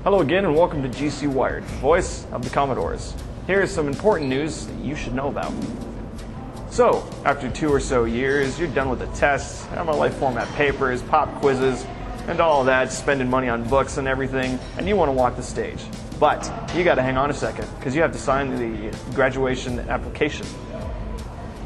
Hello again and welcome to GC Wired, voice of the Commodores. Here is some important news that you should know about. So, after 2 or so years, you're done with the tests, MLA format papers, pop quizzes, and all of that, spending money on books and everything, and you want to walk the stage. But you got to hang on a second, because you have to sign the graduation application.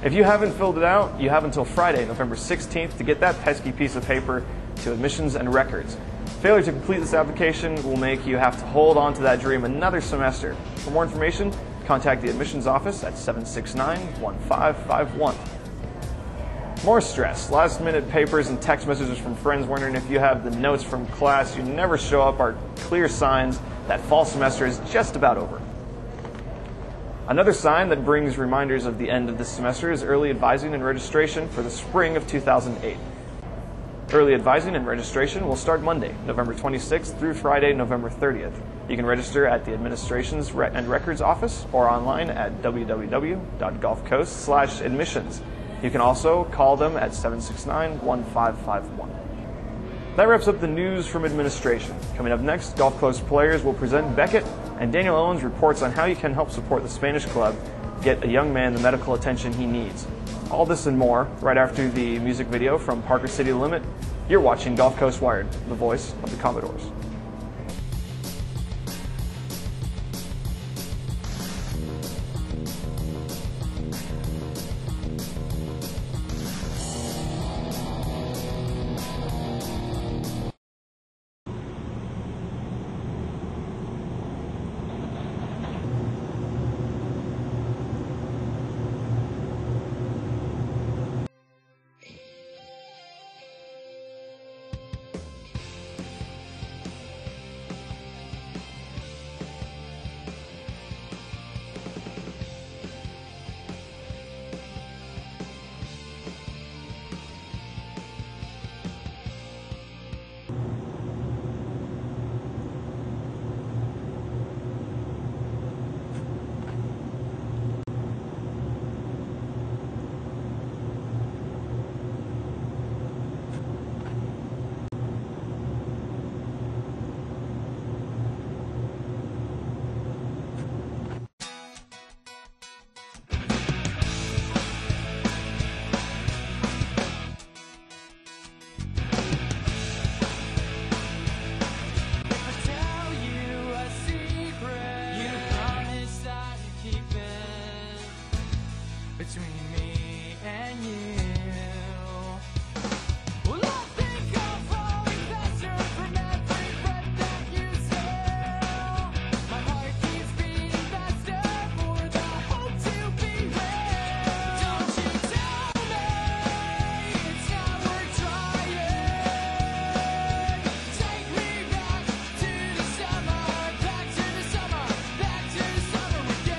If you haven't filled it out, you have until Friday, November 16th, to get that pesky piece of paper to admissions and records. Failure to complete this application will make you have to hold on to that dream another semester. For more information, contact the admissions office at 769-1551. More stress. Last-minute papers and text messages from friends wondering if you have the notes from class you never show up are clear signs that fall semester is just about over. Another sign that brings reminders of the end of this semester is early advising and registration for the spring of 2008. Early advising and registration will start Monday, November 26th through Friday, November 30th. You can register at the Administrations and Records Office or online at www.gulfcoast/admissions. You can also call them at 769-1551. That wraps up the news from administration. Coming up next, Gulf Coast players will present Beckett, and Daniel Owens reports on how you can help support the Spanish club get a young man the medical attention he needs. All this and more right after the music video from Parker City Limit. You're watching Gulf Coast Wired, the voice of the Commodores. Between me and you. Well, I think I'll fall faster from every breath that you steal. My heart keeps beating faster for the hope to be real. Don't you tell me it's not worth trying. Take me back to the summer, back to the summer, back to the summer with you.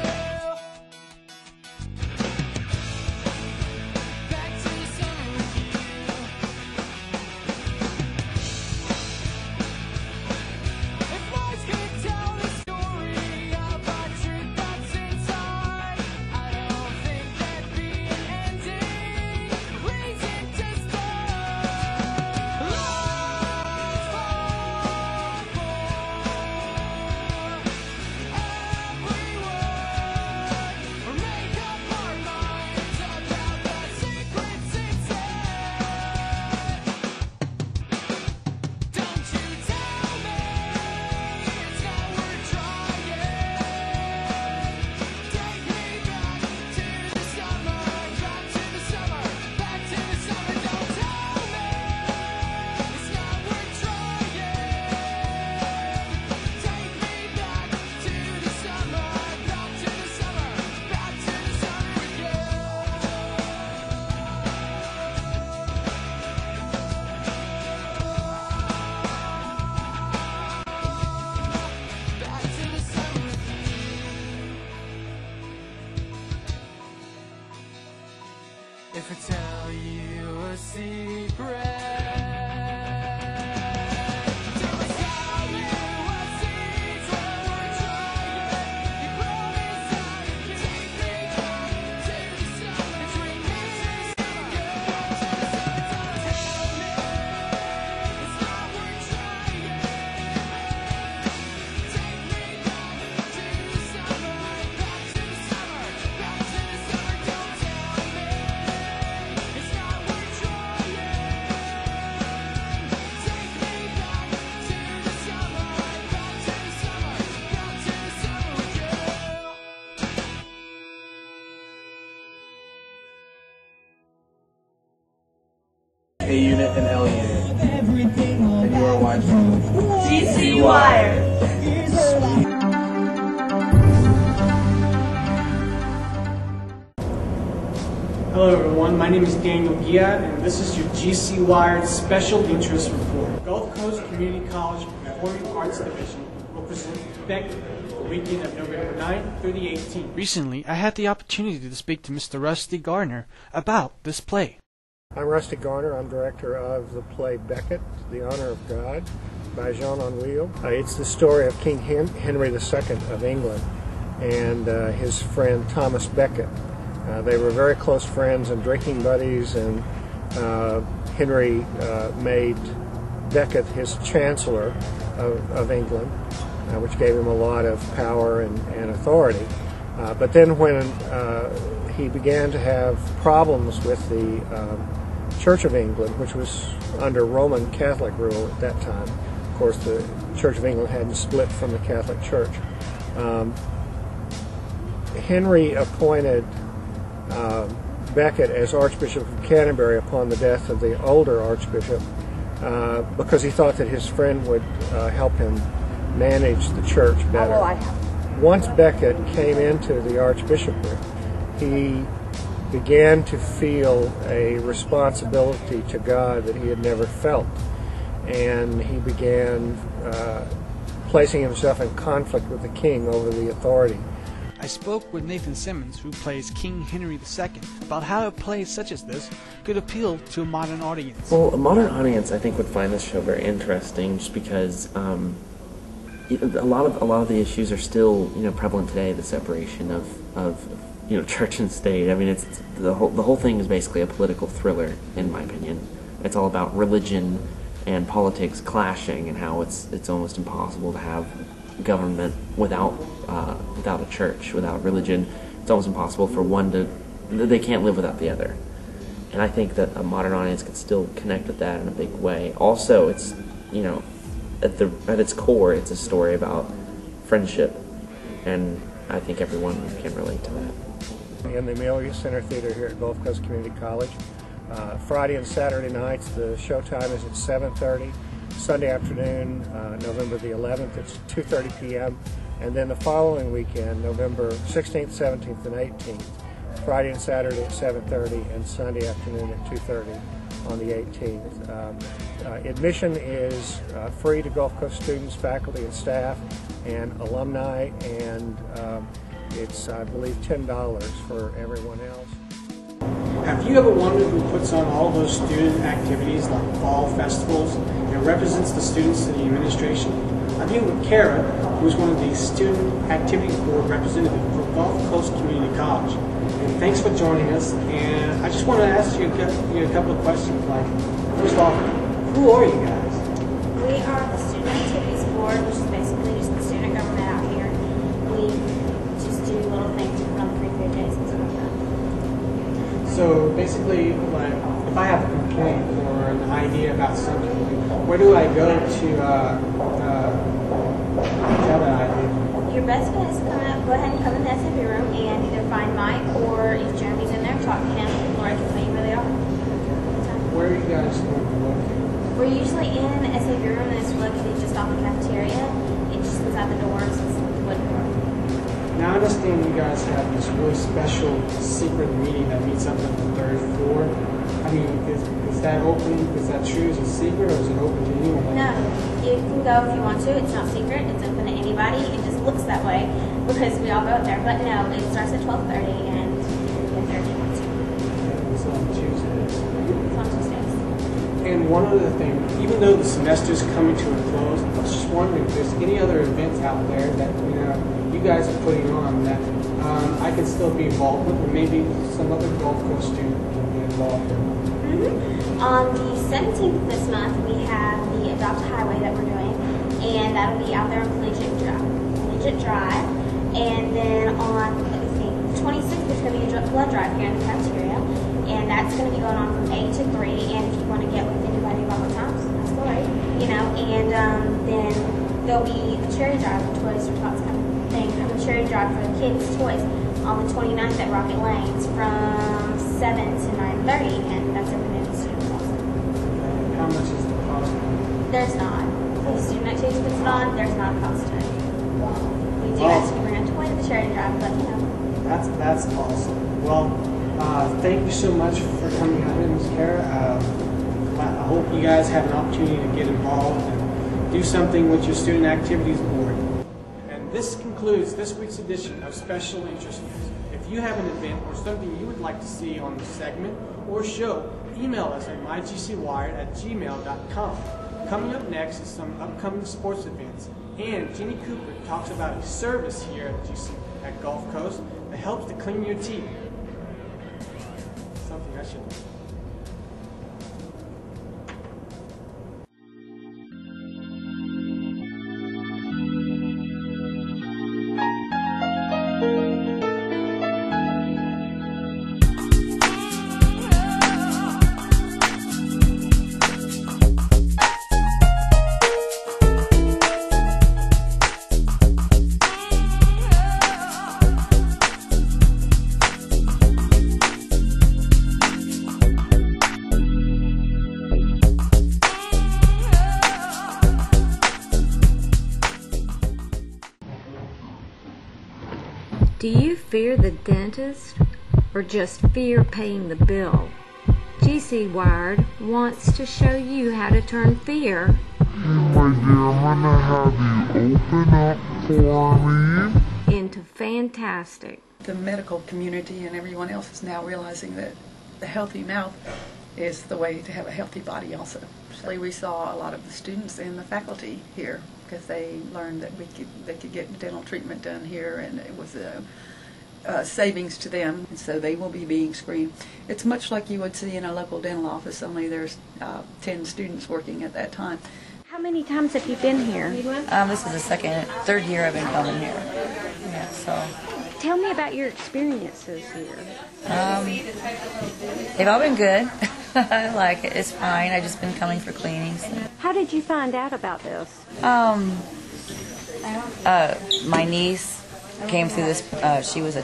Back to the summer with you. If words could tell the story about your thoughts inside, I don't think there'd be an ending reason to start. Let's fall for every word, or make up our minds about the secrets it said. Don't you tell me it's not worth trying. Take me back to the summer, back to the summer, back to the summer. Don't tell me it's not worth trying. Take me back to the summer, back to the summer, back to the summer with you. Back to the summer with you. If I tell you a secret, if I tell you a secret, we're trying. You promise that you take me back to the summer between me and you. Don't tell me it's not worth trying. A Unit, and L Unit. And you are watching GC Wired. Hello everyone, my name is Daniel Gia, and this is your GC Wired Special Interest Report. Gulf Coast Community College Performing Arts Division will present Beckett the weekend of November 9th through the 18th. Recently, I had the opportunity to speak to Mr. Rusty Garner about this play. I'm Rusty Garner. I'm director of the play Beckett, The Honor of God, by Jean Anouilh. It's the story of King Henry II of England and his friend Thomas Becket. They were very close friends and drinking buddies, and Henry made Becket his Chancellor of England, which gave him a lot of power and authority. But then when he began to have problems with the Church of England, which was under Roman Catholic rule at that time. Of course, the Church of England hadn't split from the Catholic Church. Henry appointed Becket as Archbishop of Canterbury upon the death of the older Archbishop because he thought that his friend would help him manage the church better. Once Becket came into the archbishopric, he began to feel a responsibility to God that he had never felt, and he began placing himself in conflict with the king over the authority. I spoke with Nathan Simmons, who plays King Henry II, about how a play such as this could appeal to a modern audience. Well, a modern audience, I think, would find this show very interesting, just because a lot of the issues are still, prevalent today. The separation of church and state. I mean, it's the whole thing is basically a political thriller, in my opinion. It's all about religion and politics clashing, and how it's almost impossible to have government without a church, without religion. It's almost impossible for one to, they can't live without the other. And I think that a modern audience could still connect with that in a big way. Also, it's, at its core, it's a story about friendship, and I think everyone can relate to that. In the Amelia Center Theater here at Gulf Coast Community College. Friday and Saturday nights, the show time is at 7:30. Sunday afternoon, November the 11th, it's 2:30 p.m. And then the following weekend, November 16th, 17th, and 18th, Friday and Saturday at 7:30, and Sunday afternoon at 2:30 on the 18th. Admission is free to Gulf Coast students, faculty, and staff, and alumni, and it's, I believe, $10 for everyone else. Have you ever wondered who puts on all those student activities like fall festivals and represents the students to the administration? I'm here with Kara, who is one of the Student Activities Board representatives for Gulf Coast Community College. And thanks for joining us. And I just want to ask you a couple of questions. Like, first off, who are you guys? We are the Student Activities Board, which is basically just the student government out here. We just do little things to put on the free food days and stuff like that. So basically, like, if I have a complaint or an idea about something, where do I go to tell that idea? Your best bet is to go ahead and come in the SFB room and either find Mike, or if Jeremy's in there, talk to him, or I can tell you where they are. Where are you guys going to locate? We're usually in the SFB room, and it's located just off the cafeteria. It's just inside the doors. It's the wooden door. Now I understand you guys have this really special secret meeting that meets up on the 3rd floor. I mean, is that open? Is that true? Is it secret, or is it open to anyone? No, you can go if you want to. It's not secret. It's open to anybody. It just looks that way because we all go up there. But no, it starts at 12:30, and you can get there if you want to. It's on Tuesdays. It's on Tuesdays. And one other thing, even though the semester's coming to a close, I was just wondering if there's any other events out there that you guys are putting on that I could still be involved with, or maybe some other Gulf Coast student can be involved with. On the 17th of this month, we have the Adopt a Highway that we're doing, and that'll be out there on Collegiate Drive. And then on, the 26th, there's going to be a blood drive here in the cafeteria, and that's going to be going on from 8 to 3. And if you want to get with anybody about what times, that's great, And then there'll be a cherry drive, the Toys for Tots thing, a cherry drive for the kids' toys on the 29th at Rocket Lanes from 7 to 9:30, and that's open to students also. how much is the cost? There's not. For the student activities puts it on, there's not a cost to it. We do ask you to bring a toy to the charity drive, but you know. That's awesome. Well, thank you so much for coming out here, Ms. Kara. I hope you guys have an opportunity to get involved and do something with your student activities board. And this concludes this week's edition of Special Interest News. If you have an event or something you would like to see on the segment or show, email us at mygcwired@gmail.com. Coming up next is some upcoming sports events, and Jenny Cooper talks about a service here at Gulf Coast that helps to clean your teeth. Something I should know. Do you fear the dentist or just fear paying the bill? GC Wired wants to show you how to turn fear into fantastic. The medical community and everyone else is now realizing that the healthy mouth is the way to have a healthy body also. So we saw a lot of the students and the faculty here because they learned that they could get dental treatment done here, and it was a savings to them, and so they will be being screened. It's much like you would see in a local dental office, only there's 10 students working at that time. How many times have you been here? This is the third year I've been coming here. Yeah, so. Tell me about your experiences here. They've all been good. I like it. It's fine. I've just been coming for cleanings. How did you find out about this? My niece came through this. She was a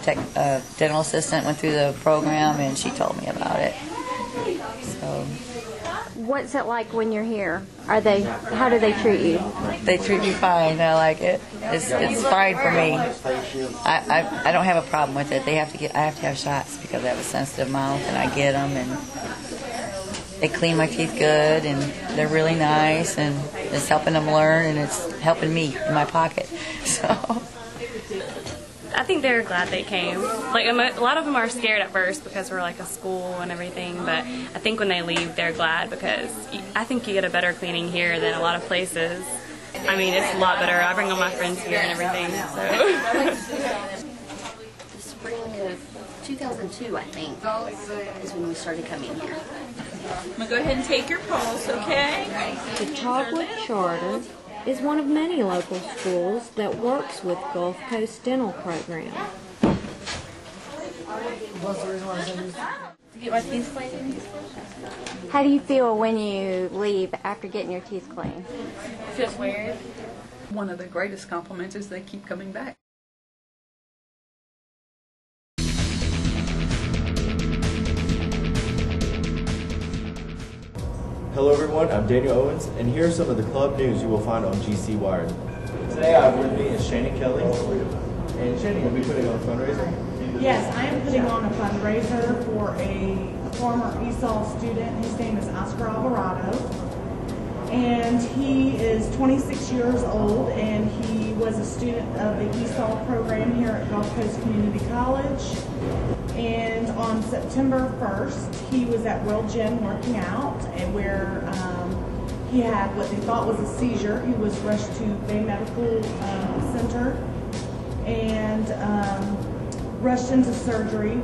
dental assistant, went through the program, and she told me about it. So. What's it like when you're here? How do they treat you? They treat me fine. I like it. It's fine for me. I don't have a problem with it. I have to have shots because I have a sensitive mouth, and I get them, and they clean my teeth good, and they're really nice, and it's helping them learn, and it's helping me in my pocket. So. I think they're glad they came. Like a lot of them are scared at first because we're like a school and everything, but I think when they leave, they're glad because I think you get a better cleaning here than a lot of places. I mean, it's a lot better. I bring all my friends here and everything. So. The spring of 2002, I think, is when we started coming here. I'm gonna go ahead and take your pulse, okay? The Chocolate Charter is one of many local schools that works with Gulf Coast Dental Program. To get my teeth cleaned. How do you feel when you leave after getting your teeth cleaned? It feels weird. One of the greatest compliments is they keep coming back. Hello everyone, I'm Daniel Owens, and here are some of the club news you will find on GC Wired. Today I have with me is Shannon Kelly. And Shannon, you'll be putting on a fundraiser? Yes, I am putting on a fundraiser for a former ESOL student. His name is Oscar Alvarado. And he is 26 years old, and he was a student of the ESOL program here at Gulf Coast Community College. And on September 1st, he was at World Gym working out, and where he had what they thought was a seizure. He was rushed to Bay Medical Center and rushed into surgery.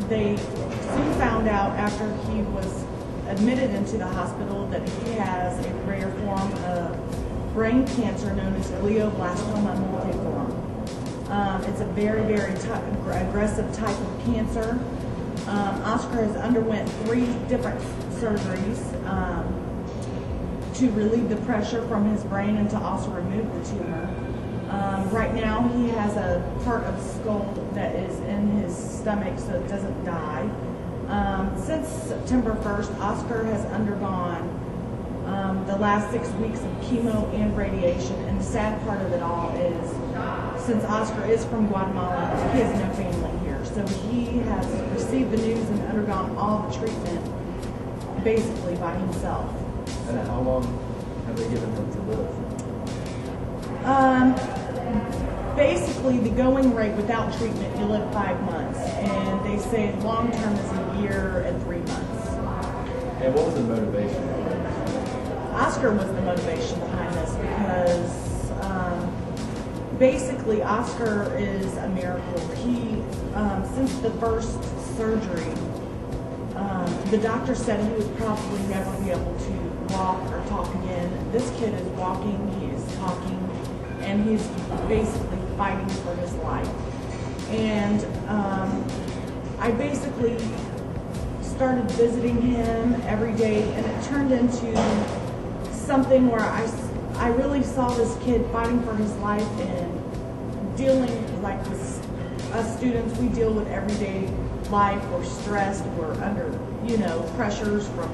They soon found out after he was admitted into the hospital that he has a rare form of brain cancer known as glioblastoma multiforme. It's a very, very aggressive type of cancer. Oscar has underwent 3 different surgeries to relieve the pressure from his brain and to also remove the tumor. Right now he has a part of the skull that is in his stomach so it doesn't die. Since September 1st, Oscar has undergone the last 6 weeks of chemo and radiation. And the sad part of it all is, since Oscar is from Guatemala, he has no family here. So he has received the news and undergone all the treatment basically by himself. And how long have they given him to live? Basically, the going rate without treatment, you live 5 months. And they say long term is a year and 3 months. And what was the motivation for this? Oscar was the motivation behind this because basically Oscar is a miracle. He, since the first surgery, the doctor said he would probably never be able to walk or talk again. This kid is walking, he is talking, and he's basically fighting for his life. And I basically started visiting him every day, and it turned into something where I really saw this kid fighting for his life and dealing, like with us students, we deal with everyday life. We're stressed, we're under, pressures from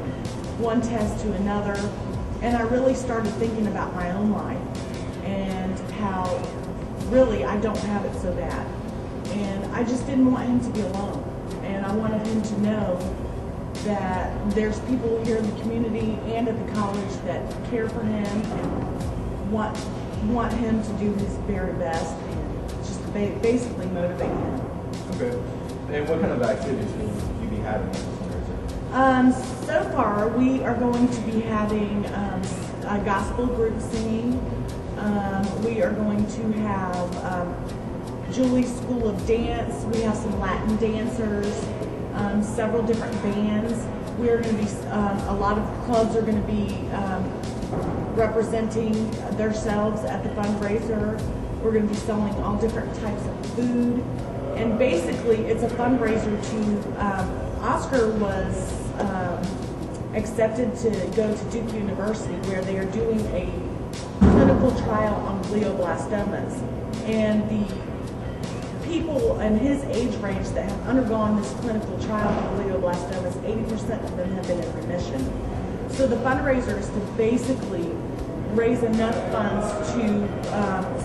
one test to another. And I really started thinking about my own life and how really I don't have it so bad. And I just didn't want him to be alone. And I wanted him to know that there's people here in the community and at the college that care for him and want him to do his very best and just basically motivate him. Okay. And what kind of activities will you be having at this fundraiser? So far, we are going to be having a gospel group singing. We are going to have Julie's School of Dance. We have some Latin dancers, several different bands. We are going to be, a lot of clubs are going to be representing themselves at the fundraiser. We're going to be selling all different types of food. And basically, it's a fundraiser to, Oscar was accepted to go to Duke University, where they are doing a clinical trial on glioblastomas. And the people in his age range that have undergone this clinical trial on glioblastomas, 80% of them have been in remission. So the fundraiser is to basically raise enough funds to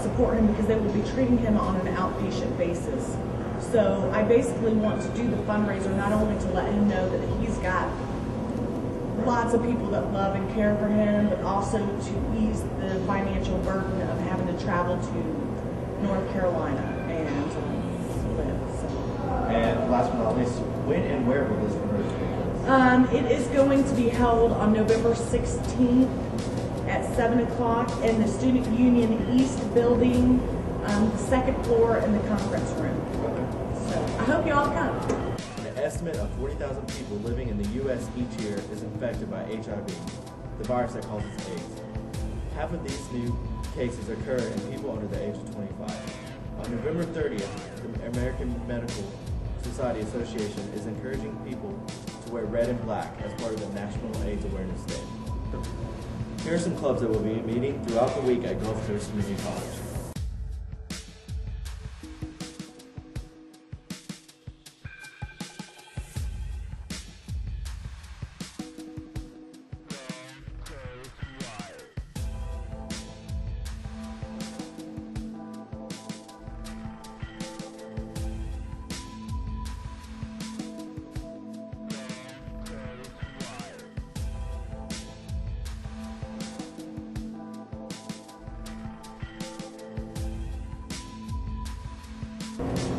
support him, because they will be treating him on an outpatient basis. So I basically want to do the fundraiser not only to let him know that he's got lots of people that love and care for him, but also to ease the financial burden of having to travel to North Carolina and live. So. And last but not least, when and where will this fundraiser take place? It is going to be held on November 16th at 7 o'clock in the Student Union East building, the second floor in the conference room. So I hope you all come. An estimate of 40,000 people living in the U.S. each year is infected by HIV, the virus that causes AIDS. Half of these new cases occur in people under the age of 25. On November 30th, the American Medical Society Association is encouraging people to wear red and black as part of the National AIDS Awareness Day. Here are some clubs that will be meeting throughout the week at Gulf Coast Community College.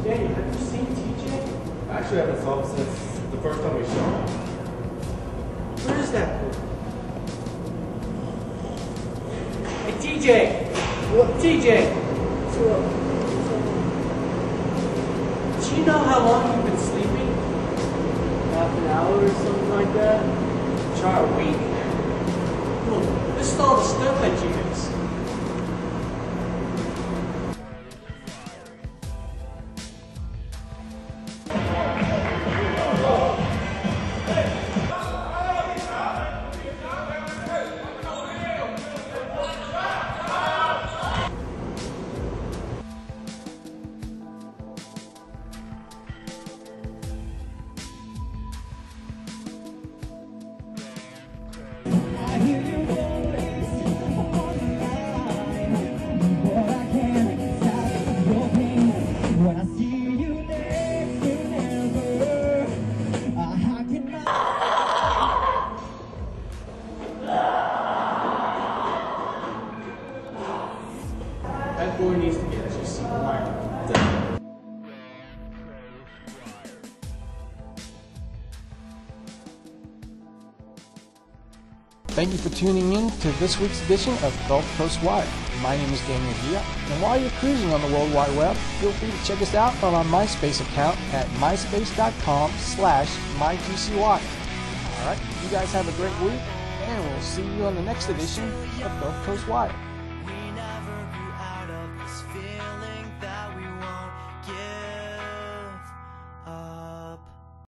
Danny, have you seen TJ? Actually, I haven't saw him since the first time we saw him. Where is that boy? Hey, TJ! What? TJ! Do you know how long you've been sleeping? Half an hour or something like that? Try a week. Look, this is all the stuff that you miss. I hear your voice. GC Wired. Thank you for tuning in to this week's edition of Gulf Coast Wired. My name is Daniel Gia, and while you're cruising on the World Wide Web, feel free to check us out on our MySpace account at myspace.com/mygcwire. Alright, you guys have a great week, and we'll see you on the next edition of Gulf Coast Wired.